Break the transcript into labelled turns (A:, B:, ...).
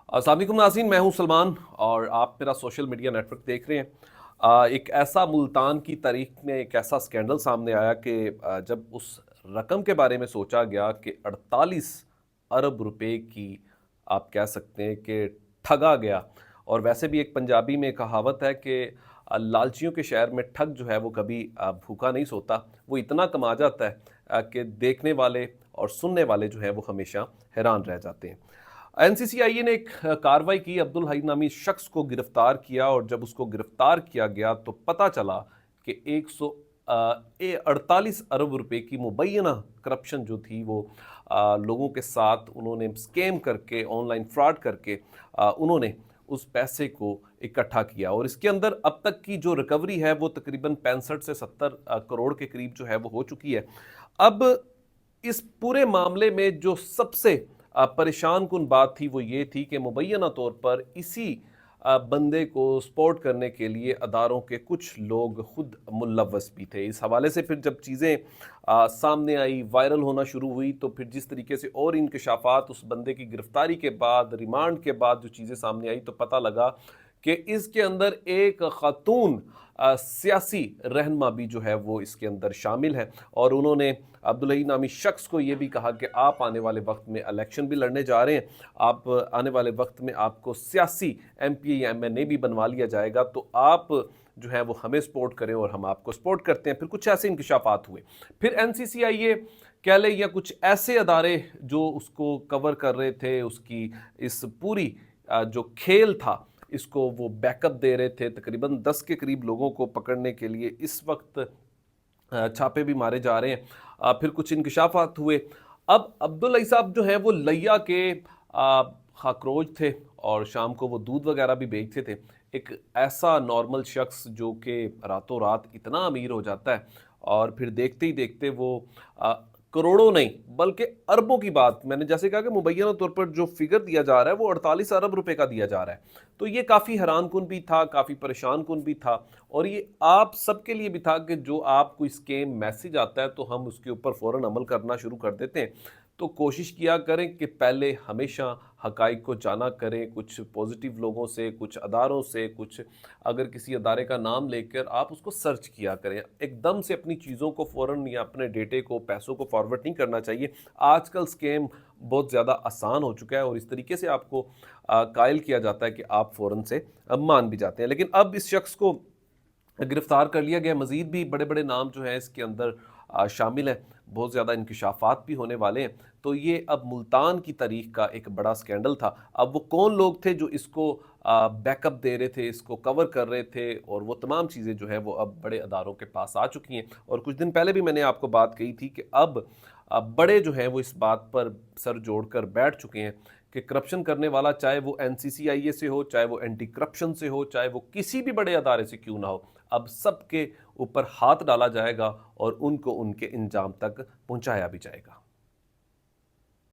A: अस्सलाम वालेकुम नाज़रीन, मैं हूं सलमान और आप मेरा सोशल मीडिया नेटवर्क देख रहे हैं। एक ऐसा मुल्तान की तारीख में एक ऐसा स्कैंडल सामने आया कि जब उस रकम के बारे में सोचा गया कि 48 अरब रुपए की आप कह सकते हैं कि ठगा गया। और वैसे भी एक पंजाबी में कहावत है कि लालचियों के शहर में ठग जो है वो कभी भूखा नहीं सोता। वो इतना कमा जाता है कि देखने वाले और सुनने वाले जो है वो हमेशा हैरान रह जाते हैं। एनसीसीआईए ने एक कार्रवाई की, अब्दुल हई नामी शख्स को गिरफ्तार किया और जब उसको गिरफ्तार किया गया तो पता चला कि 148 अरब रुपए की मुबैना करप्शन जो थी वो लोगों के साथ उन्होंने स्कैम करके, ऑनलाइन फ्रॉड करके उन्होंने उस पैसे को इकट्ठा किया। और इसके अंदर अब तक की जो रिकवरी है वो तकरीबन 65 से 70 करोड़ के करीब जो है वो हो चुकी है। अब इस पूरे मामले में जो सबसे परेशान कुन बात थी वो ये थी कि मुबैना तौर पर इसी बंदे को सपोर्ट करने के लिए अदारों के कुछ लोग खुद मुलव्वस भी थे। इस हवाले से फिर जब चीज़ें सामने आई, वायरल होना शुरू हुई, तो फिर जिस तरीके से और इंकशाफात उस बंदे की गिरफ्तारी के बाद, रिमांड के बाद जो चीज़ें सामने आई तो पता लगा कि इसके अंदर एक खातून सियासी रहनुमा भी जो है वो इसके अंदर शामिल है। और उन्होंने अब्दुल नामी शख्स को ये भी कहा कि आप आने वाले वक्त में इलेक्शन भी लड़ने जा रहे हैं, आप आने वाले वक्त में आपको सियासी एमपी या एमएनए भी बनवा लिया जाएगा, तो आप जो है वो हमें सपोर्ट करें और हम आपको सपोर्ट करते हैं। फिर कुछ ऐसे इंकशाफात हुए। फिर एनसीसीआईए कह ले या कुछ ऐसे अदारे जो उसको कवर कर रहे थे, उसकी इस पूरी जो खेल था इसको वो बैकअप दे रहे थे। तकरीबन 10 के करीब लोगों को पकड़ने के लिए इस वक्त छापे भी मारे जा रहे हैं। फिर कुछ इंकशाफात हुए। अब अब्दुल साहब जो है वो लिया के खाकरोच थे और शाम को वो दूध वगैरह भी बेचते थे। एक ऐसा नॉर्मल शख्स जो कि रातों रात इतना अमीर हो जाता है और फिर देखते ही देखते वो करोड़ों नहीं बल्कि अरबों की बात, मैंने जैसे कहा कि मुबैना तौर पर जो फिगर दिया जा रहा है वो 48 अरब रुपए का दिया जा रहा है। तो ये काफ़ी हैरान कुन भी था, काफ़ी परेशान कुन भी था। और ये आप सबके लिए भी था कि जो आपको स्कैम मैसेज आता है तो हम उसके ऊपर फ़ौरन अमल करना शुरू कर देते हैं। तो कोशिश किया करें कि पहले हमेशा हकाइक को जाना करें, कुछ पॉजिटिव लोगों से, कुछ अदारों से, कुछ अगर किसी अदारे का नाम लेकर आप उसको सर्च किया करें। एकदम से अपनी चीज़ों को फ़ौरन या अपने डेटे को, पैसों को फॉरवर्ड नहीं करना चाहिए। आजकल स्कैम बहुत ज़्यादा आसान हो चुका है और इस तरीके से आपको कायल किया जाता है कि आप फ़ौरन से मान भी जाते हैं। लेकिन अब इस शख्स को गिरफ्तार कर लिया गया। मजीद भी बड़े बड़े नाम जो हैं इसके अंदर शामिल हैं। बहुत ज़्यादा इंकशाफात भी होने वाले हैं। तो ये अब मुल्तान की तारीख का एक बड़ा स्कैंडल था। अब वो कौन लोग थे जो इसको बैकअप दे रहे थे, इसको कवर कर रहे थे, और वो तमाम चीज़ें जो है वो अब बड़े अदारों के पास आ चुकी हैं। और कुछ दिन पहले भी मैंने आपको बात कही थी कि अब बड़े जो हैं वो इस बात पर सर जोड़कर बैठ चुके हैं कि करप्शन करने वाला, चाहे वो एनसीसीआईए से हो, चाहे वो एंटी करप्शन से हो, चाहे वो किसी भी बड़े अदारे से क्यों ना हो, अब सबके ऊपर हाथ डाला जाएगा और उनको उनके इंजाम तक पहुंचाया भी जाएगा।